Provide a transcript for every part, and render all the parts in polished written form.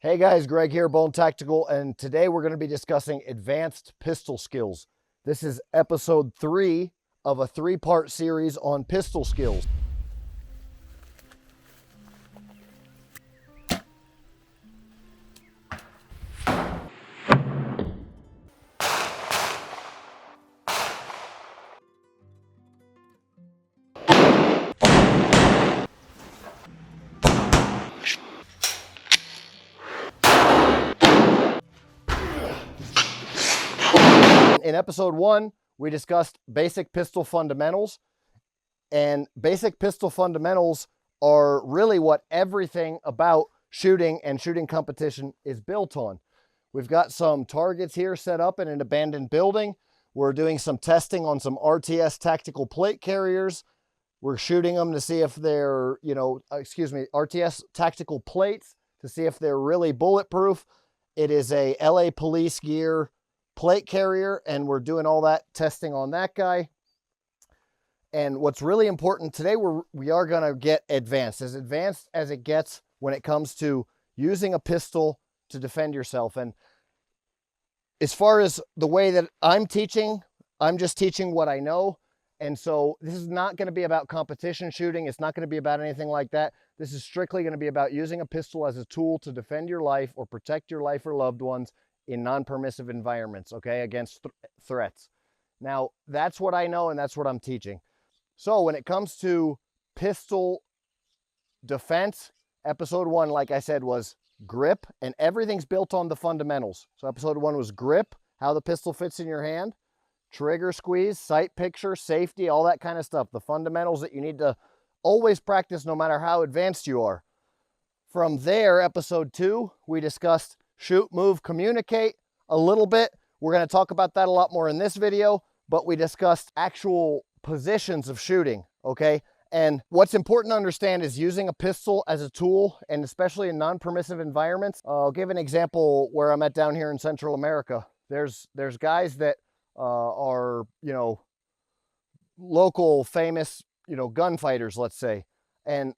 Hey guys, Greg here, Bone Tactical, and today we're going to be discussing advanced pistol skills. This is episode 3 of a 3-part series on pistol skills. In episode 1, we discussed basic pistol fundamentals, and basic pistol fundamentals are really what everything about shooting and shooting competition is built on. We've got some targets here set up in an abandoned building. We're doing some testing on some RTS tactical plate carriers. We're shooting them to see if they're, RTS tactical plates to see if they're really bulletproof. It is a LA Police Gear plate carrier, and we're doing all that testing on that guy. And what's really important today, we are going to get advanced as it gets when it comes to using a pistol to defend yourself. And as far as the way that I'm teaching, I'm just teaching what I know. And so this is not going to be about competition shooting. It's not going to be about anything like that. This is strictly going to be about using a pistol as a tool to defend your life or protect your life or loved ones in non-permissive environments, okay, against threats. Now, that's what I know and that's what I'm teaching. So when it comes to pistol defense, episode 1, like I said, was grip, and everything's built on the fundamentals. So episode 1 was grip, how the pistol fits in your hand, trigger squeeze, sight picture, safety, all that kind of stuff. The fundamentals that you need to always practice no matter how advanced you are. From there, episode 2, we discussed shoot, move, communicate a little bit. We're going to talk about that a lot more in this video, but we discussed actual positions of shooting, okay? And what's important to understand is using a pistol as a tool, and especially in non-permissive environments. I'll give an example where I'm at down here in Central America. There's guys that are, local famous, gunfighters, let's say. And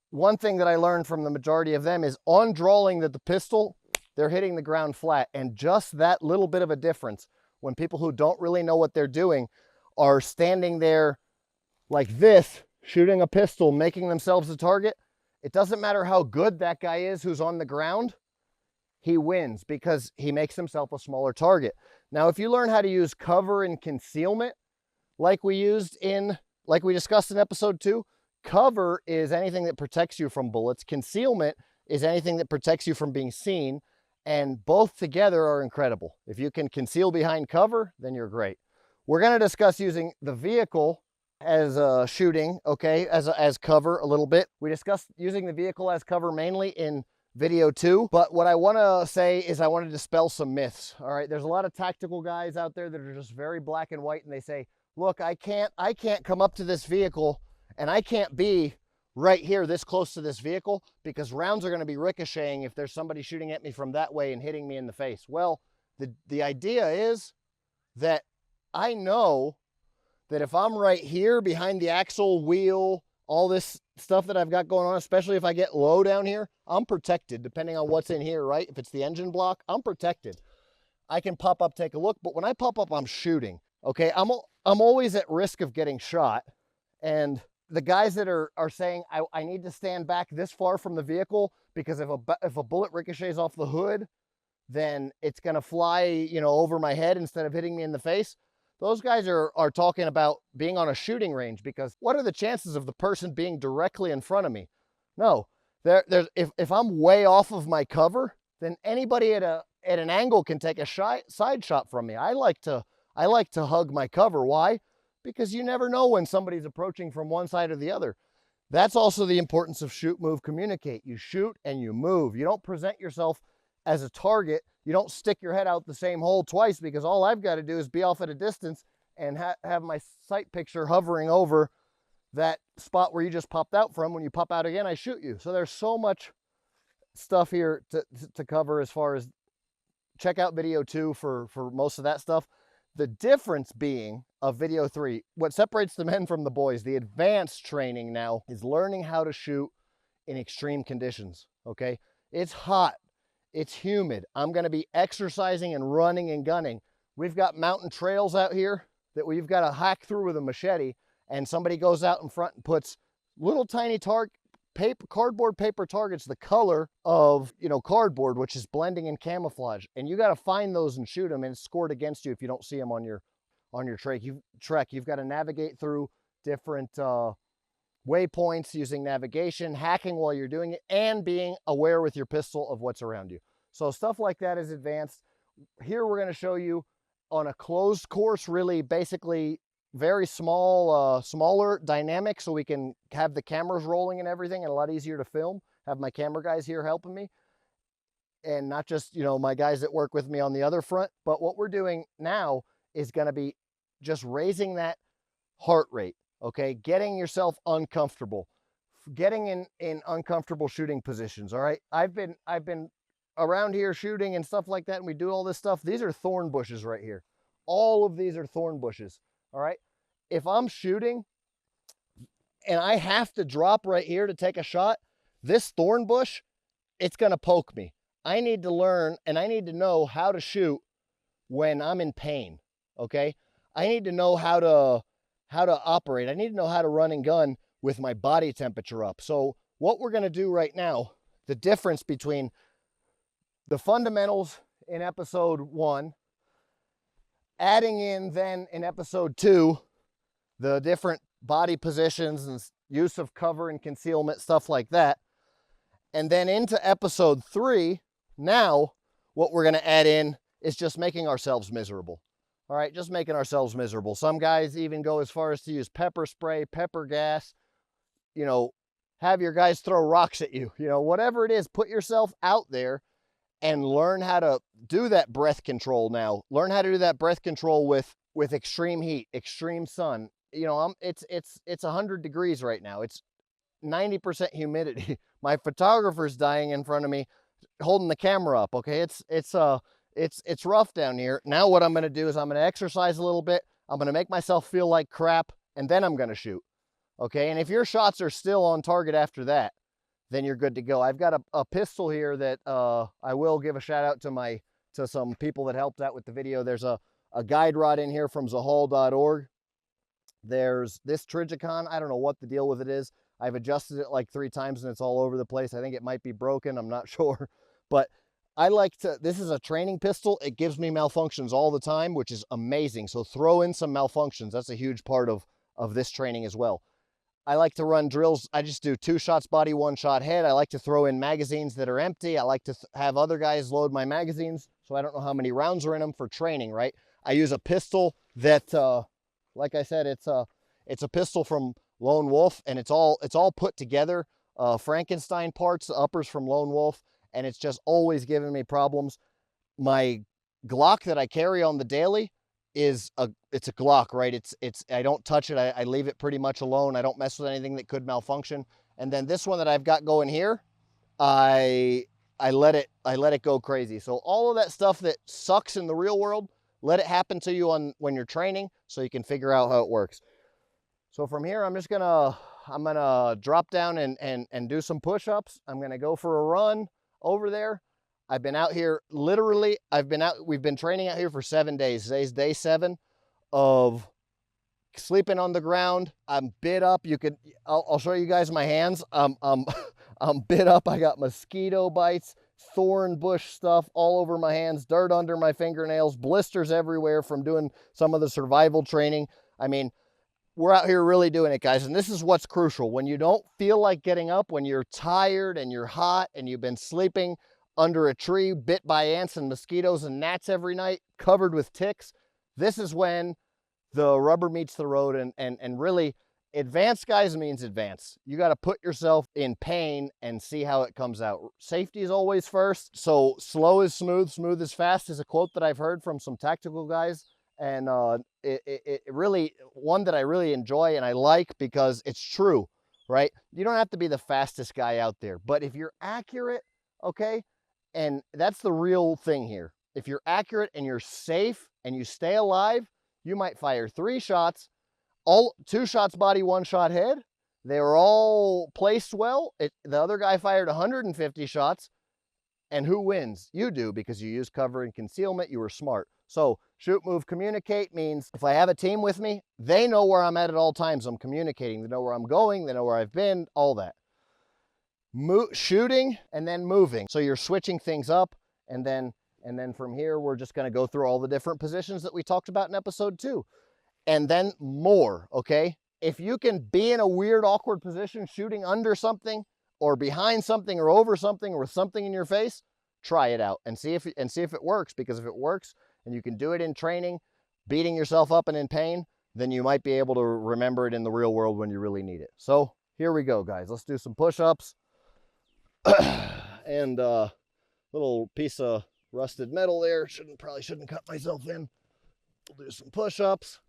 one thing that I learned from the majority of them is on drawing that the pistol, they're hitting the ground flat. And just that little bit of a difference, when people who don't really know what they're doing are standing there like this, shooting a pistol, making themselves a target, it doesn't matter how good that guy is who's on the ground, he wins because he makes himself a smaller target. Now, if you learn how to use cover and concealment, like we discussed in episode 2, cover is anything that protects you from bullets. Concealment is anything that protects you from being seen. And both together are incredible. If you can conceal behind cover, then you're great. We're going to discuss using the vehicle as shooting, okay, as cover a little bit. We discussed using the vehicle as cover mainly in video 2. But what I want to say is I want to dispel some myths. All right, there's a lot of tactical guys out there that are just very black and white, and they say, look, I can't come up to this vehicle and I can't be right here this close to this vehicle because rounds are going to be ricocheting if there's somebody shooting at me from that way and hitting me in the face. Well, the idea is that I know that if I'm right here behind the axle, wheel, all this stuff that I've got going on, especially if I get low down here, I'm protected depending on what's in here, right? If it's the engine block, I'm protected. I can pop up, take a look, but when I pop up, I'm shooting, okay? I'm always at risk of getting shot. And the guys that are saying, I need to stand back this far from the vehicle because if a bullet ricochets off the hood, then it's going to fly, over my head instead of hitting me in the face. Those guys are talking about being on a shooting range, because what are the chances of the person being directly in front of me? No, if I'm way off of my cover, then anybody at an angle can take a side shot from me. I like to hug my cover. Why? Because you never know when somebody's approaching from one side or the other. That's also the importance of shoot, move, communicate. You shoot and you move. You don't present yourself as a target. You don't stick your head out the same hole twice, because all I've got to do is be off at a distance and have my sight picture hovering over that spot where you just popped out from. When you pop out again, I shoot you. So there's so much stuff here to cover as far as check out video 2 for most of that stuff. The difference being of video 3, what separates the men from the boys, the advanced training now, is learning how to shoot in extreme conditions, okay? It's hot. It's humid. I'm going to be exercising and running and gunning. We've got mountain trails out here that we've got to hack through with a machete, and somebody goes out in front and puts little tiny cardboard paper targets the color of, you know, cardboard, which is blending in camouflage. And you got to find those and shoot them, and it's scored against you if you don't see them on your trek. You've got to navigate through different waypoints using navigation, hacking while you're doing it, and being aware with your pistol of what's around you. So stuff like that is advanced. Here we're going to show you on a closed course, really basically very small, smaller dynamic, so we can have the cameras rolling and everything, and a lot easier to film. Have my camera guys here helping me, and not just, you know, my guys that work with me on the other front. But what we're doing now is going to be just raising that heart rate, okay? Getting yourself uncomfortable, getting in uncomfortable shooting positions, all right? I've been around here shooting and stuff like that, and we do all this stuff. These are thorn bushes right here. All of these are thorn bushes, all right? If I'm shooting and I have to drop right here to take a shot, this thorn bush, it's gonna poke me. I need to learn, and I need to know how to shoot when I'm in pain, okay? I need to know how to operate. I need to know how to run and gun with my body temperature up. So what we're gonna do right now, the difference between the fundamentals in episode 1, adding in then in episode 2, the different body positions and use of cover and concealment, stuff like that. And then into episode 3, now what we're going to add in is just making ourselves miserable. All right, just making ourselves miserable. Some guys even go as far as to use pepper spray, pepper gas, you know, have your guys throw rocks at you, you know, whatever it is, put yourself out there and learn how to do that breath control now. Learn how to do that breath control with extreme heat, extreme sun. You know, it's 100 degrees right now. It's 90% humidity. My photographer's dying in front of me holding the camera up, okay? It's rough down here. Now what I'm going to do is I'm going to exercise a little bit. I'm going to make myself feel like crap, and then I'm going to shoot, okay? And if your shots are still on target after that, then you're good to go. I've got a pistol here that I will give a shout out to some people that helped out with the video. There's a guide rod in here from zahal.org. There's this Trigicon. I don't know what the deal with it is. I've adjusted it like 3 times and it's all over the place. I think it might be broken. I'm not sure. But I like to, this is a training pistol. It gives me malfunctions all the time, which is amazing. So throw in some malfunctions. That's a huge part of this training as well. I like to run drills. I just do 2 shots body, 1 shot head. I like to throw in magazines that are empty. I like to have other guys load my magazines, so I don't know how many rounds are in them for training, right? I use a pistol that, like I said, it's a pistol from Lone Wolf, and it's all put together, Frankenstein parts, the uppers from Lone Wolf, and it's just always giving me problems. My Glock that I carry on the daily is it's a Glock, right? It's I don't touch it. I leave it pretty much alone. I don't mess with anything that could malfunction. And then this one that I've got going here, I let it go crazy. So all of that stuff that sucks in the real world, let it happen to you when you're training, so you can figure out how it works. So from here, I'm gonna drop down and do some push-ups. I'm gonna go for a run over there. I've been out here, literally, we've been training out here for 7 days. Today's day 7 of sleeping on the ground. I'm bit up. I'll show you guys my hands. I'm bit up. I got mosquito bites, thorn bush stuff all over my hands, dirt under my fingernails, blisters everywhere from doing some of the survival training. I mean, we're out here really doing it, guys. And this is what's crucial. When you don't feel like getting up, when you're tired and you're hot and you've been sleeping under a tree, bit by ants and mosquitoes and gnats every night, covered with ticks, this is when the rubber meets the road. And really, advanced, guys, means advance. You got to put yourself in pain and see how it comes out. Safety is always first. So slow is smooth, smooth is fast is a quote that I've heard from some tactical guys. And it really, one that I really enjoy and I like because it's true, right? You don't have to be the fastest guy out there, but if you're accurate, okay, and that's the real thing here. If you're accurate and you're safe and you stay alive, you might fire 3 shots, 2 shots body, 1 shot head. They were all placed well. The other guy fired 150 shots And who wins? You do, because you use cover and concealment. You were smart. So shoot, move, communicate means if I have a team with me, they know where I'm at all times. I'm communicating. They know where I'm going. They know where I've been, all that. Shooting and then moving. So you're switching things up, and then from here, we're just going to go through all the different positions that we talked about in episode 2. And then more, okay? If you can be in a weird, awkward position, shooting under something or behind something or over something or with something in your face, try it out and see if it works. Because if it works and you can do it in training, beating yourself up and in pain, then you might be able to remember it in the real world when you really need it. So here we go, guys. Let's do some push-ups. And little piece of rusted metal there. Probably shouldn't cut myself in. We'll do some push-ups.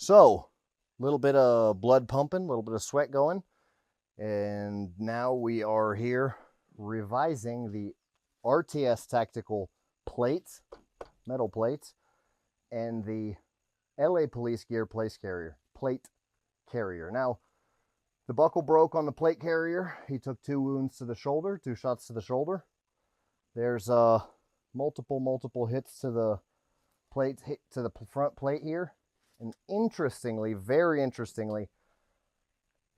So, a little bit of blood pumping, a little bit of sweat going, and now we are here revising the RTS tactical plates, metal plates, and the LA Police Gear plate carrier. Now, the buckle broke on the plate carrier. He took 2 wounds to the shoulder, 2 shots to the shoulder. There's multiple hits to the plate, to the front plate here. And interestingly, very interestingly,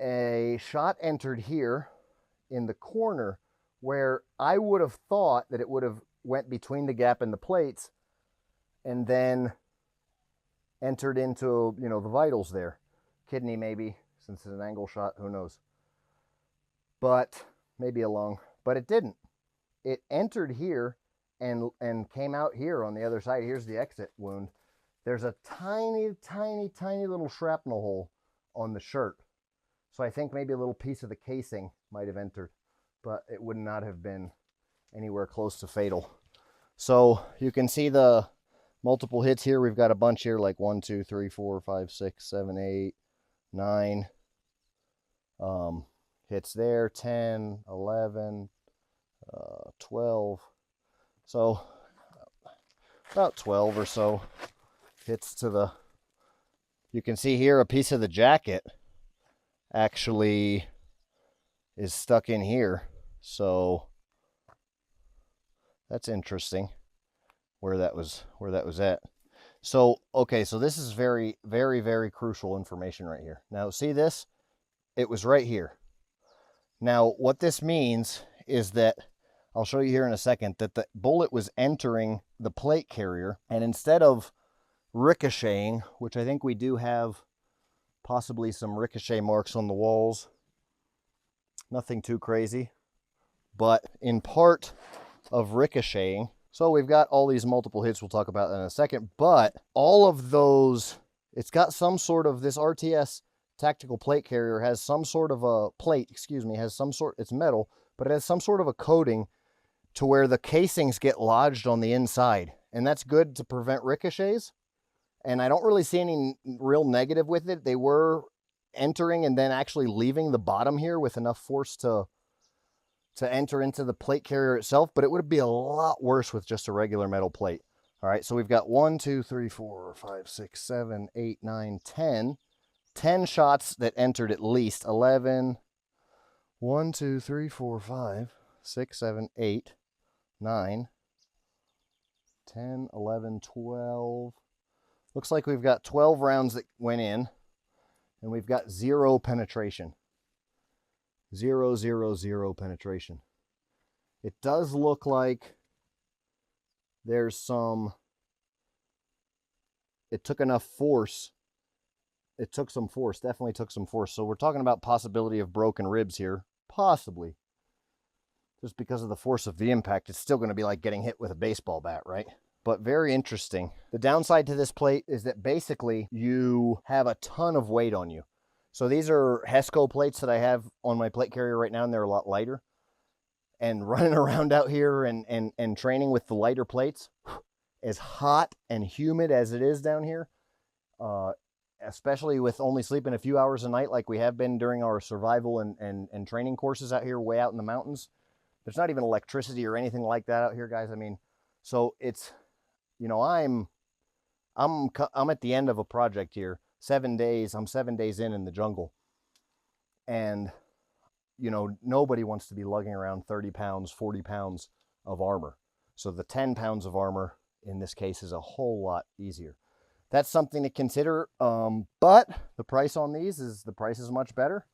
a shot entered here in the corner where I would have thought that it would have went between the gap and the plates and then entered into, the vitals there. Kidney maybe, since it's an angle shot, who knows. But maybe a lung, but it didn't. It entered here and came out here on the other side. Here's the exit wound. There's a tiny little shrapnel hole on the shirt. So I think maybe a little piece of the casing might have entered, but it would not have been anywhere close to fatal. So you can see the multiple hits here. We've got a bunch here, like 1, 2, 3, 4, 5, 6, 7, 8, 9 hits there, 10, 11, 12. So about 12 or so hits to the, you can see here a piece of the jacket actually is stuck in here. So that's interesting where that was at. So, okay, so this is very, very crucial information right here. Now, see this? It was right here. Now, what this means is that I'll show you here in a second that the bullet was entering the plate carrier, and instead of ricocheting, which I think we do have possibly some ricochet marks on the walls, nothing too crazy, but in part of ricocheting. So we've got all these multiple hits we'll talk about in a second, but all of those, it's got some sort of, this RTS tactical plate carrier has some sort of a plate, has some sort, it's metal, but it has some sort of a coating to where the casings get lodged on the inside. And that's good to prevent ricochets. And I don't really see any real negative with it. They were entering and then actually leaving the bottom here with enough force to enter into the plate carrier itself, but it would be a lot worse with just a regular metal plate. All right, so we've got 1, 2, 3, 4, 5, 6, 7, 8, 9, 10. 10 shots that entered at least. 11, 1, 2, 3, 4, 5, 6, 7, 8, 9, 10, 11, 12. Looks like we've got 12 rounds that went in, and we've got 0 penetration. 0, 0, 0 penetration. It does look like there's some, it took enough force. It took some force, definitely took some force. So we're talking about possibility of broken ribs here, possibly. Just because of the force of the impact, it's still going to be like getting hit with a baseball bat, right? But very interesting. The downside to this plate is that basically you have a ton of weight on you. So these are HESCO plates that I have on my plate carrier right now, and they're a lot lighter. And running around out here and training with the lighter plates, as hot and humid as it is down here, especially with only sleeping a few hours a night like we have been during our survival and training courses out here way out in the mountains. There's not even electricity or anything like that out here, guys. I mean, so it's, you know, I'm at the end of a project here. 7 days, I'm 7 days in the jungle. And, you know, nobody wants to be lugging around 30 pounds, 40 pounds of armor. So the 10 pounds of armor in this case is a whole lot easier. That's something to consider. But the price on these is, the price is much better.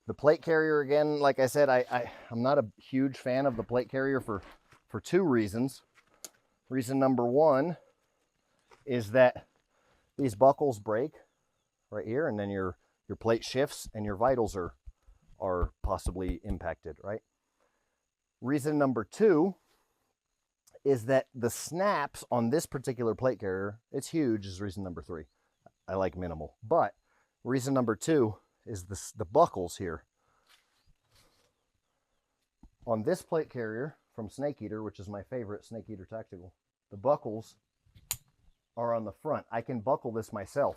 The plate carrier, again, like I said, I'm not a huge fan of the plate carrier for 2 reasons. Reason number 1 is that these buckles break right here, and then your plate shifts and your vitals are possibly impacted, right? Reason number 2 is that the snaps on this particular plate carrier, it's huge, is reason number 3. I like minimal. But reason number 2 is the buckles here. On this plate carrier from Snake Eater, which is my favorite, Snake Eater Tactical, the buckles are on the front. I can buckle this myself.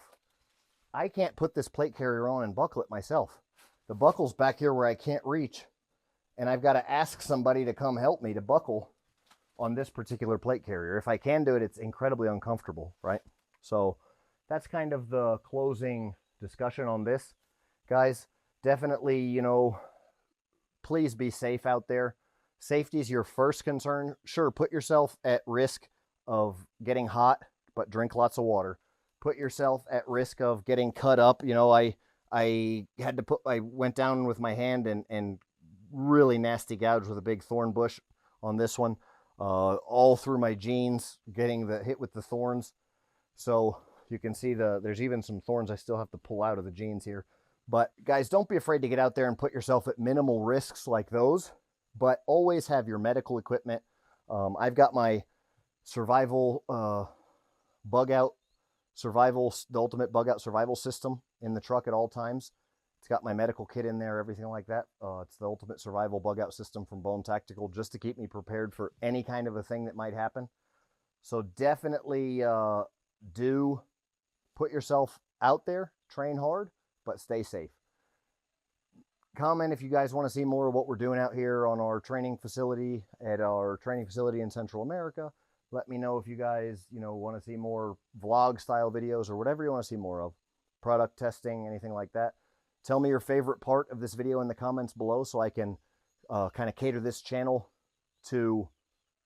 I can't put this plate carrier on and buckle it myself. The buckle's back here where I can't reach, and I've got to ask somebody to come help me to buckle on this particular plate carrier. If I can do it, it's incredibly uncomfortable, right? So that's kind of the closing discussion on this. Guys, definitely, you know, please be safe out there. Safety is your first concern. Sure, put yourself at risk of getting hot, but drink lots of water. Put yourself at risk of getting cut up. You know, I went down with my hand and really nasty gouge with a big thorn bush on this one, all through my jeans, getting the hit with the thorns. So you can see there's even some thorns I still have to pull out of the jeans here. But guys, don't be afraid to get out there and put yourself at minimal risks like those, but always have your medical equipment. I've got my survival bug out survival, the ultimate bug out survival system in the truck at all times. It's got my medical kit in there, everything like that. It's the ultimate survival bug out system from Bone Tactical, just to keep me prepared for any kind of a thing that might happen. So definitely do put yourself out there, train hard, but stay safe. Comment if you guys want to see more of what we're doing out here on our training facility, at our training facility in Central America. Let me know if you guys, you know, want to see more vlog style videos or whatever you want to see more of. Product testing, anything like that. Tell me your favorite part of this video in the comments below so I can kind of cater this channel to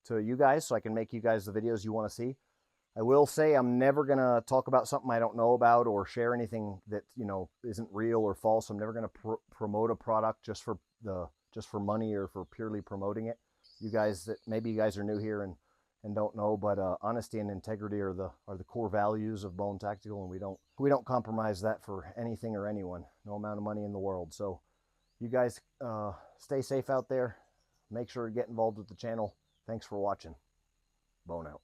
you guys, so I can make you guys the videos you want to see. I will say I'm never going to talk about something I don't know about or share anything that, you know, isn't real or false. I'm never going to promote a product just for money or for purely promoting it. you guys, that maybe you guys are new here and don't know, but honesty and integrity are the core values of Bone Tactical, and we don't compromise that for anything or anyone, no amount of money in the world. So you guys stay safe out there. Make sure to get involved with the channel. Thanks for watching. Bone out.